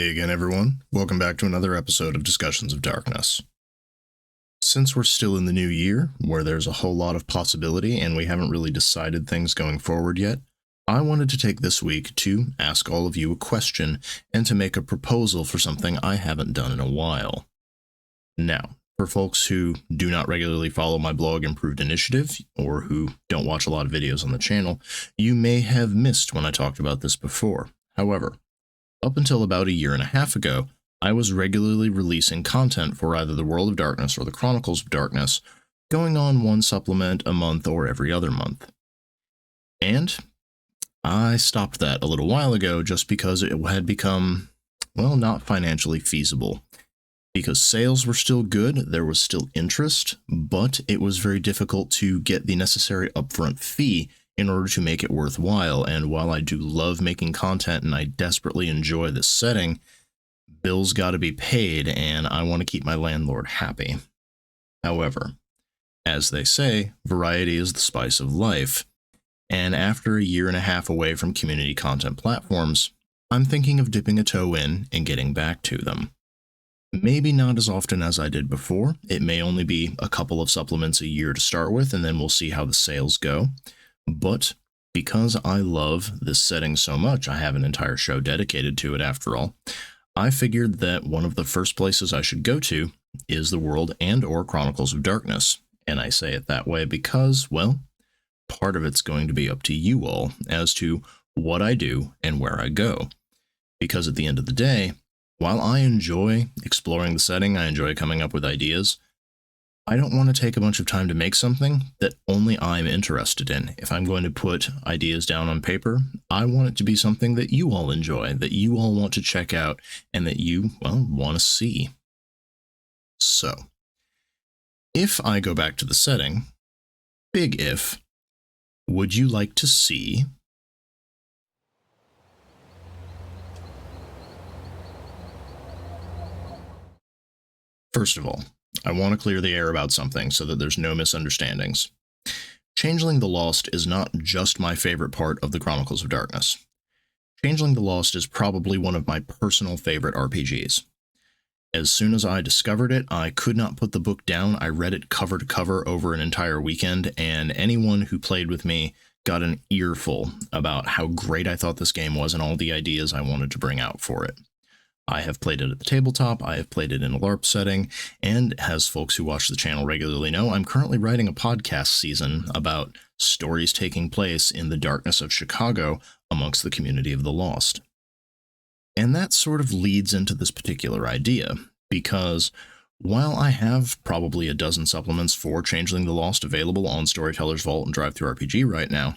Hey again, everyone. Welcome back to another episode of Discussions of Darkness. Since we're still in the new year, where there's a whole lot of possibility and we haven't really decided things going forward yet, I wanted to take this week to ask all of you a question and to make a proposal for something I haven't done in a while. Now, for folks who do not regularly follow my blog Improved Initiative, or who don't watch a lot of videos on the channel, you may have missed when I talked about this before. However, up until about a year and a half ago, I was regularly releasing content for either the World of Darkness or the Chronicles of Darkness, going on one supplement a month or every other month. And I stopped that a little while ago just because it had become, well, not financially feasible. Because sales were still good, there was still interest, but it was very difficult to get the necessary upfront fee in order to make it worthwhile. And while I do love making content and I desperately enjoy this setting, bills got to be paid and I want to keep my landlord happy. However, as they say, variety is the spice of life. And after a year and a half away from community content platforms, I'm thinking of dipping a toe in and getting back to them. Maybe not as often as I did before. It may only be a couple of supplements a year to start with, and then we'll see how the sales go. But because I love this setting so much, I have an entire show dedicated to it after all, I figured that one of the first places I should go to is the World and/or Chronicles of Darkness. And I say it that way because, well, part of it's going to be up to you all as to what I do and where I go. Because at the end of the day, while I enjoy exploring the setting, I enjoy coming up with ideas, I don't want to take a bunch of time to make something that only I'm interested in. If I'm going to put ideas down on paper, I want it to be something that you all enjoy, that you all want to check out, and that you, well, want to see. So, if I go back to the setting, big if, would you like to see... First of all, I want to clear the air about something so that there's no misunderstandings. Changeling the Lost is not just my favorite part of the Chronicles of Darkness. Changeling the Lost is probably one of my personal favorite RPGs. As soon as I discovered it, I could not put the book down. I read it cover to cover over an entire weekend, and anyone who played with me got an earful about how great I thought this game was and all the ideas I wanted to bring out for it. I have played it at the tabletop, I have played it in a LARP setting, and as folks who watch the channel regularly know, I'm currently writing a podcast season about stories taking place in the darkness of Chicago amongst the community of the Lost. And that sort of leads into this particular idea, because while I have probably a dozen supplements for Changeling the Lost available on Storyteller's Vault and DriveThruRPG right now,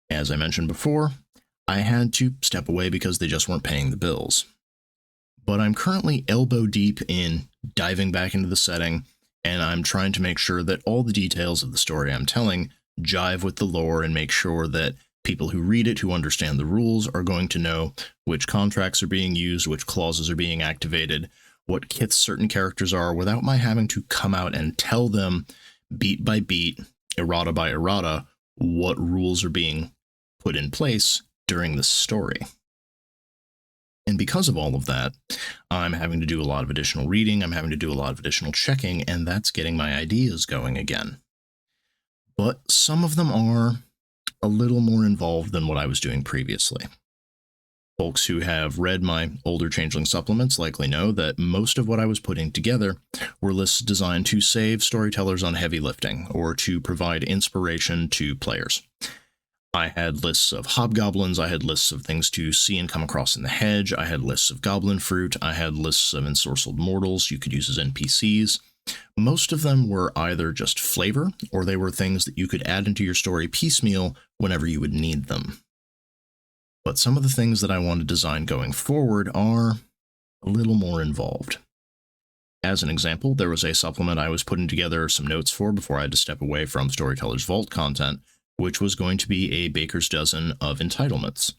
as I mentioned before, I had to step away because they just weren't paying the bills. But I'm currently elbow deep in diving back into the setting, and I'm trying to make sure that all the details of the story I'm telling jive with the lore and make sure that people who read it, who understand the rules, are going to know which contracts are being used, which clauses are being activated, what kits certain characters are, without my having to come out and tell them beat by beat, errata by errata, what rules are being put in place during the story. And because of all of that, I'm having to do a lot of additional reading, I'm having to do a lot of additional checking, and that's getting my ideas going again. But some of them are a little more involved than what I was doing previously. Folks who have read my older Changeling supplements likely know that most of what I was putting together were lists designed to save storytellers on heavy lifting, or to provide inspiration to players. I had lists of hobgoblins, I had lists of things to see and come across in the hedge, I had lists of goblin fruit, I had lists of ensorcelled mortals you could use as NPCs. Most of them were either just flavor, or they were things that you could add into your story piecemeal whenever you would need them. But some of the things that I want to design going forward are a little more involved. As an example, there was a supplement I was putting together some notes for before I had to step away from Storyteller's Vault content, which was going to be a baker's dozen of entitlements.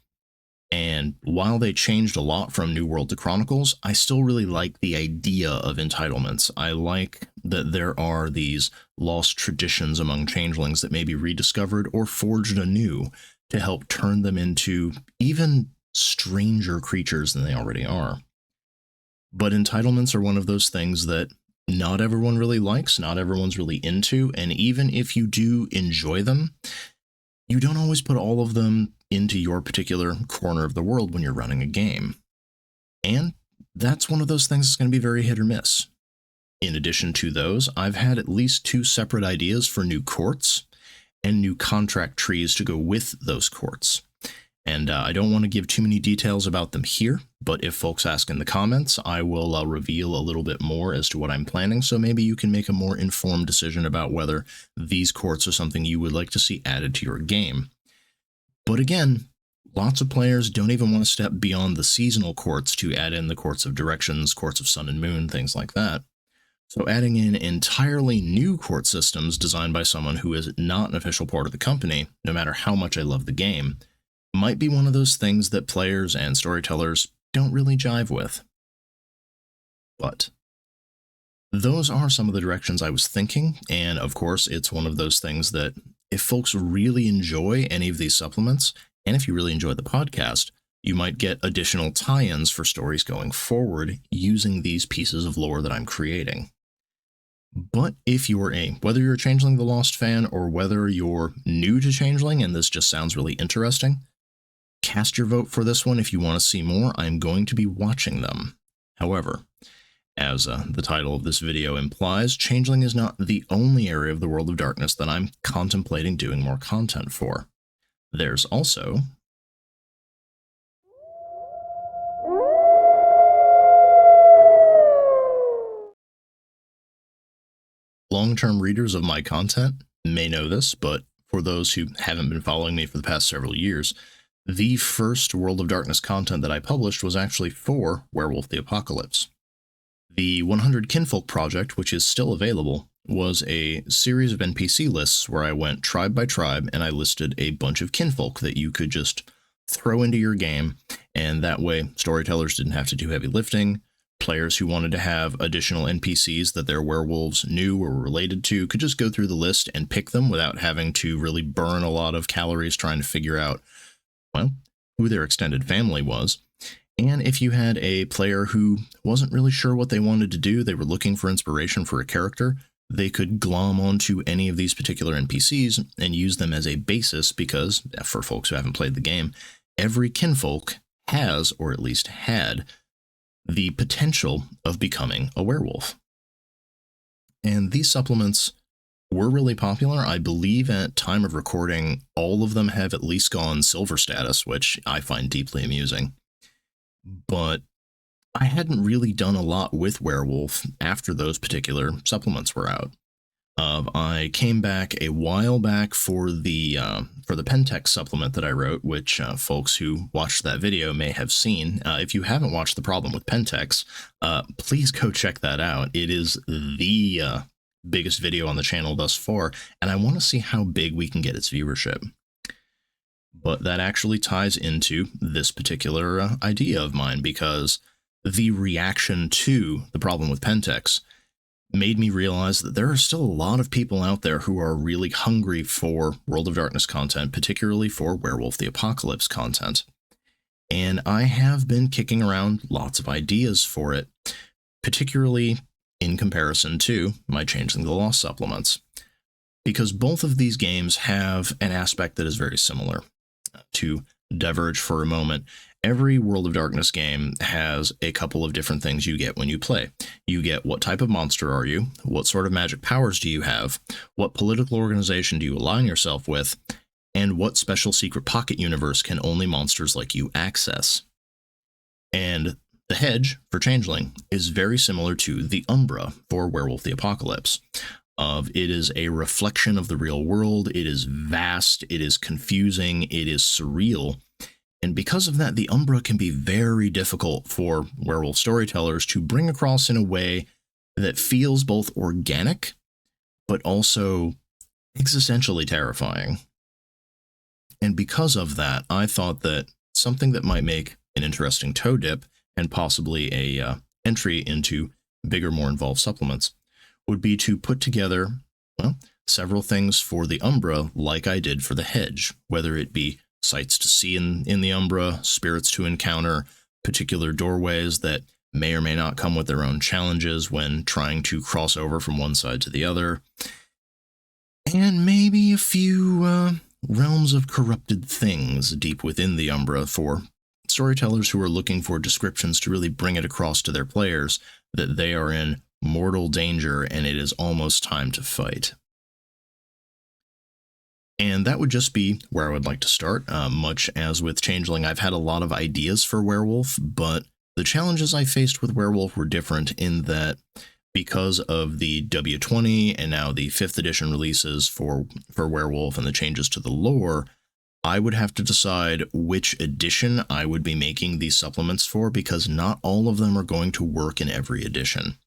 And while they changed a lot from New World to Chronicles, I still really like the idea of entitlements. I like that there are these lost traditions among changelings that may be rediscovered or forged anew to help turn them into even stranger creatures than they already are. But entitlements are one of those things that not everyone really likes, not everyone's really into, and even if you do enjoy them, you don't always put all of them into your particular corner of the world when you're running a game. And that's one of those things that's going to be very hit or miss. In addition to those, I've had at least 2 separate ideas for new courts and new contract trees to go with those courts. And I don't want to give too many details about them here, but if folks ask in the comments, I will reveal a little bit more as to what I'm planning, so maybe you can make a more informed decision about whether these courts are something you would like to see added to your game. But again, lots of players don't even want to step beyond the seasonal courts to add in the courts of directions, courts of sun and moon, things like that. So adding in entirely new court systems designed by someone who is not an official part of the company, no matter how much I love the game, might be one of those things that players and storytellers don't really jive with. But those are some of the directions I was thinking, and of course it's one of those things that if folks really enjoy any of these supplements, and if you really enjoy the podcast, you might get additional tie-ins for stories going forward using these pieces of lore that I'm creating. But if you're whether you're a Changeling the Lost fan or whether you're new to Changeling and this just sounds really interesting, cast your vote for this one if you want to see more. I'm going to be watching them. However, as the title of this video implies, Changeling is not the only area of the World of Darkness that I'm contemplating doing more content for. There's also long-term readers of my content may know this, but for those who haven't been following me for the past several years, the first World of Darkness content that I published was actually for Werewolf the Apocalypse. The 100 Kinfolk project, which is still available, was a series of NPC lists where I went tribe by tribe and I listed a bunch of kinfolk that you could just throw into your game, and that way storytellers didn't have to do heavy lifting. Players who wanted to have additional NPCs that their werewolves knew or were related to could just go through the list and pick them without having to really burn a lot of calories trying to figure out, well, who their extended family was. And if you had a player who wasn't really sure what they wanted to do, they were looking for inspiration for a character, they could glom onto any of these particular NPCs and use them as a basis because, for folks who haven't played the game, every kinfolk has, or at least had, the potential of becoming a werewolf. And these supplements were really popular. I believe at time of recording, all of them have at least gone silver status, which I find deeply amusing. But I hadn't really done a lot with Werewolf after those particular supplements were out. I came back a while back for the Pentex supplement that I wrote, which folks who watched that video may have seen. If you haven't watched The Problem with Pentex, please go check that out. It is the biggest video on the channel thus far, and I want to see how big we can get its viewership. But that actually ties into this particular idea of mine, because the reaction to The Problem with Pentex made me realize that there are still a lot of people out there who are really hungry for World of Darkness content, particularly for Werewolf the Apocalypse content. And I have been kicking around lots of ideas for it, particularly in comparison to my Changeling the Lost supplements, because both of these games have an aspect that is very similar. To diverge for a moment, every World of Darkness game has a couple of different things you get when you play. You get what type of monster are you, what sort of magic powers do you have, what political organization do you align yourself with, and what special secret pocket universe can only monsters like you access. And the hedge for Changeling is very similar to the Umbra for Werewolf the Apocalypse. It is a reflection of the real world, it is vast, it is confusing, it is surreal, and because of that, the Umbra can be very difficult for werewolf storytellers to bring across in a way that feels both organic, but also existentially terrifying. And because of that, I thought that something that might make an interesting toe dip, and possibly a entry into bigger, more involved supplements, would be to put together, well, several things for the Umbra like I did for the hedge, whether it be sights to see in the Umbra, spirits to encounter, particular doorways that may or may not come with their own challenges when trying to cross over from one side to the other, and maybe a few realms of corrupted things deep within the Umbra for storytellers who are looking for descriptions to really bring it across to their players that they are in mortal danger and it is almost time to fight. And that would just be where I would like to start. Much as with Changeling, I've had a lot of ideas for Werewolf, but the challenges I faced with Werewolf were different in that because of the W20 and now the 5th edition releases for Werewolf and the changes to the lore, I would have to decide which edition I would be making these supplements for, because not all of them are going to work in every edition.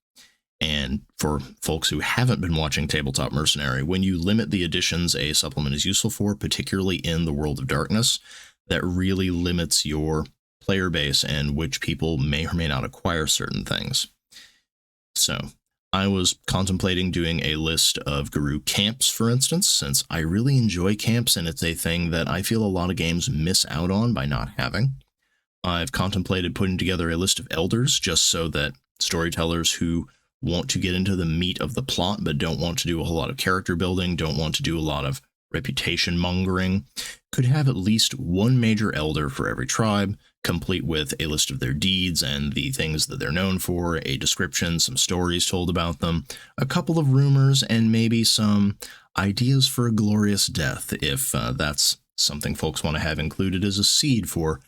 And for folks who haven't been watching Tabletop Mercenary, when you limit the editions a supplement is useful for, particularly in the World of Darkness, that really limits your player base and which people may or may not acquire certain things. So I was contemplating doing a list of Guru camps, for instance, since I really enjoy camps and it's a thing that I feel a lot of games miss out on by not having. I've contemplated putting together a list of elders just so that storytellers who want to get into the meat of the plot but don't want to do a whole lot of character building, don't want to do a lot of reputation mongering, could have at least one major elder for every tribe, complete with a list of their deeds and the things that they're known for, a description, some stories told about them, a couple of rumors, and maybe some ideas for a glorious death, if that's something folks want to have included as a seed for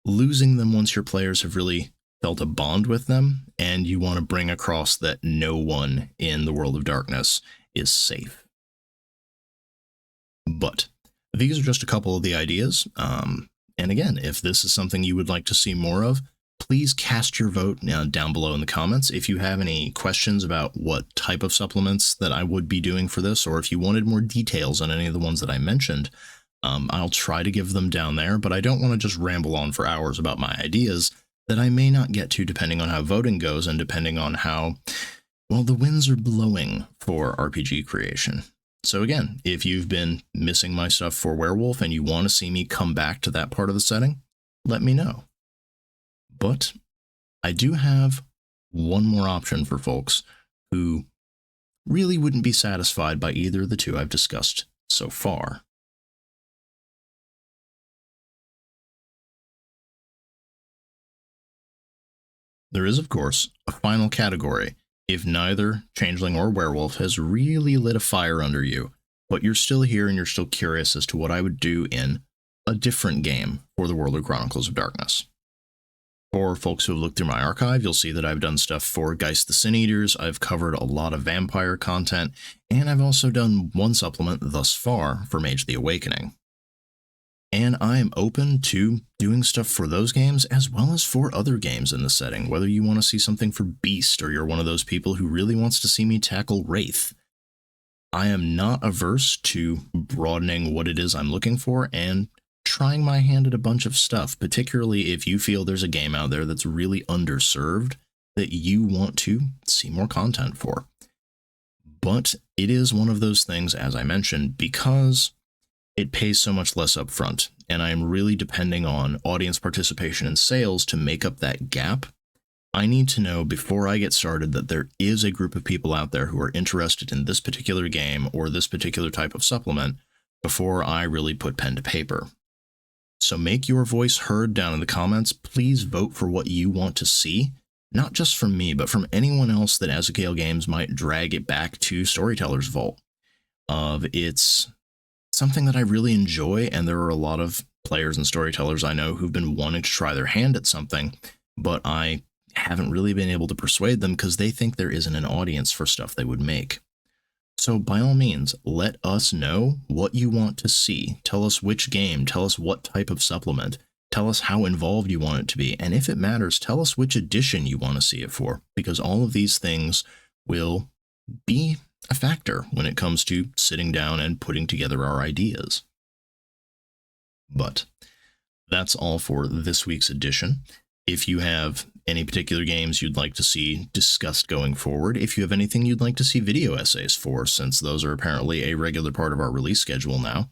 losing them once your players have really felt a bond with them, and you want to bring across that no one in the World of Darkness is safe. But these are just a couple of the ideas. And again, if this is something you would like to see more of, please cast your vote down below in the comments. If you have any questions about what type of supplements that I would be doing for this, or if you wanted more details on any of the ones that I mentioned, I'll try to give them down there, but I don't want to just ramble on for hours about my ideas that I may not get to depending on how voting goes and depending on how, well, the winds are blowing for RPG creation. So again, if you've been missing my stuff for Werewolf and you want to see me come back to that part of the setting, let me know. But I do have one more option for folks who really wouldn't be satisfied by either of the two I've discussed so far. There is, of course, a final category if neither Changeling or Werewolf has really lit a fire under you, but you're still here and you're still curious as to what I would do in a different game for the World of Chronicles of Darkness. For folks who have looked through my archive, you'll see that I've done stuff for Geist the Sin Eaters, I've covered a lot of vampire content, and I've also done one supplement thus far for Mage the Awakening. And I am open to doing stuff for those games as well as for other games in the setting, whether you want to see something for Beast or you're one of those people who really wants to see me tackle Wraith. I am not averse to broadening what it is I'm looking for and trying my hand at a bunch of stuff, particularly if you feel there's a game out there that's really underserved that you want to see more content for. But it is one of those things, as I mentioned, because it pays so much less upfront, and I am really depending on audience participation and sales to make up that gap. I need to know before I get started that there is a group of people out there who are interested in this particular game or this particular type of supplement before I really put pen to paper. So make your voice heard down in the comments. Please vote for what you want to see, not just from me, but from anyone else that Azekale Games might drag it back to Storyteller's Vault. It's something that I really enjoy, and there are a lot of players and storytellers I know who've been wanting to try their hand at something, but I haven't really been able to persuade them because they think there isn't an audience for stuff they would make. So by all means, let us know what you want to see. Tell us which game, tell us what type of supplement, tell us how involved you want it to be, and if it matters, tell us which edition you want to see it for, because all of these things will be a factor when it comes to sitting down and putting together our ideas. But that's all for this week's edition. If you have any particular games you'd like to see discussed going forward, if you have anything you'd like to see video essays for, since those are apparently a regular part of our release schedule now,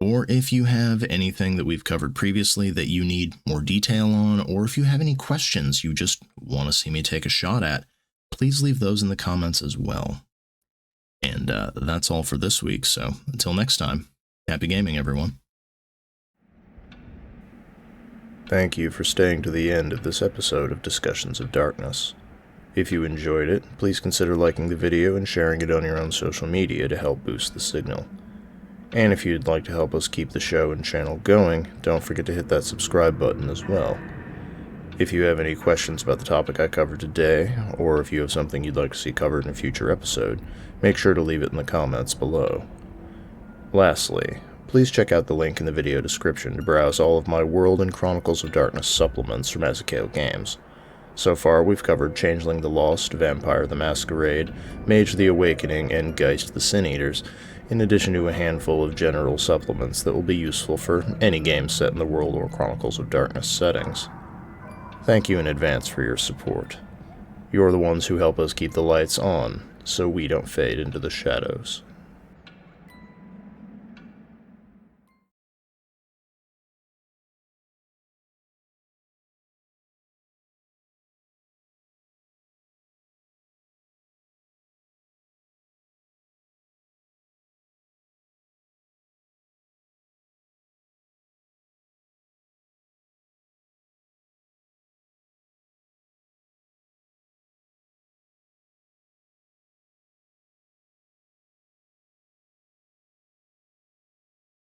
Or if you have anything that we've covered previously that you need more detail on, or if you have any questions you just want to see me take a shot at, please leave those in the comments as well. And that's all for this week, so until next time, happy gaming, everyone. Thank you for staying to the end of this episode of Discussions of Darkness. If you enjoyed it, please consider liking the video and sharing it on your own social media to help boost the signal. And if you'd like to help us keep the show and channel going, don't forget to hit that subscribe button as well. If you have any questions about the topic I covered today, or if you have something you'd like to see covered in a future episode, make sure to leave it in the comments below. Lastly, please check out the link in the video description to browse all of my World and Chronicles of Darkness supplements from Ezekiel Games. So far, we've covered Changeling the Lost, Vampire the Masquerade, Mage the Awakening, and Geist the Sin Eaters, in addition to a handful of general supplements that will be useful for any game set in the World or Chronicles of Darkness settings. Thank you in advance for your support. You're the ones who help us keep the lights on, so we don't fade into the shadows.